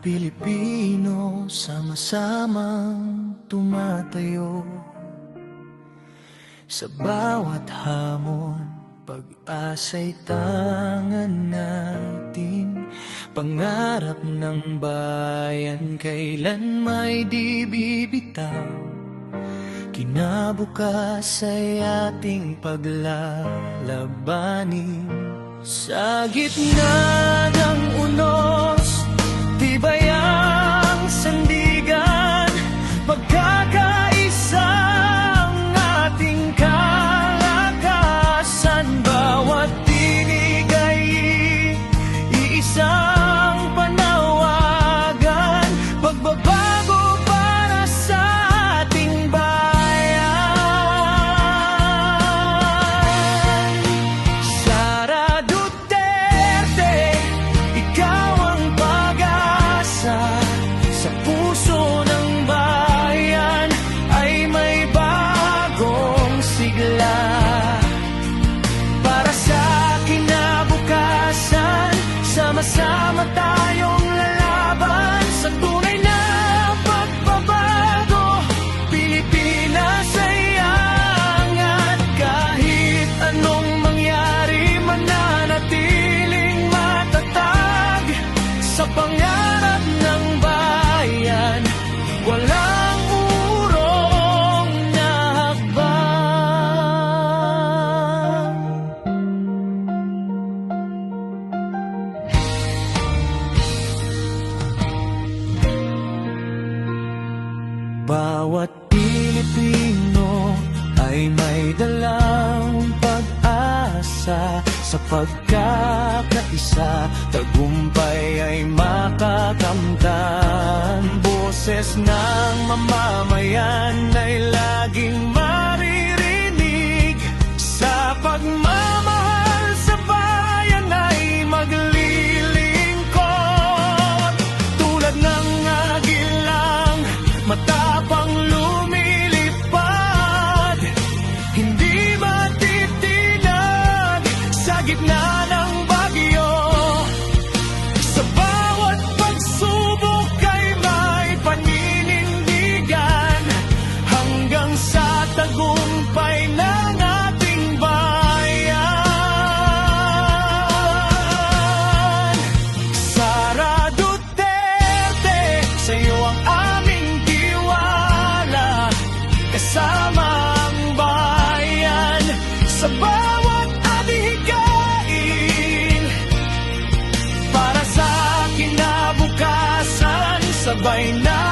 Pilipino, sama-samang tumatayo. Sa bawat hamon, pag-asa'y tangan natin. Pangarap ng bayan, kailan may di bibitaw. Kinabukas ay ating paglalabanin. Sa gitna ng unos, tibay ang sandigan. Pagkakaisa ang ating kalakasan. Bawat tinig ay iisang panawagan. Pagbabago para sa ating bayan. Sara Duterte, ikaw ang pag-asa. Sa puso ng bayan ay may bagong sigla. Para sa kinabukasan, sama-sama tayong lalaban sa tunay na pagbabago. Pilipinas ay angat, kahit anong mangyari, mananatiling matatag sa pangarap ng bayan. Walang urong na hakbang. Bawat Pilipino ay may dalang pag-asa. Sa pagkakaisa, tagumpay ay makakamtan. Boses ng mamamayan ay laging maririnig. Sa pagmamahal sa bayan ay maglilingkod. Tulad ng agilang matapang lumilipad, hindi matitinag sa gitna ng bagyo. Sa bawat pagsubok ay may paninindigan, hanggang sa tagumpay ng ating bayan. Sara Duterte, sa iyo ang aming tiwala. Kasama ang bayan sa bawat adhikain. Para sa kinabukasan, sabay na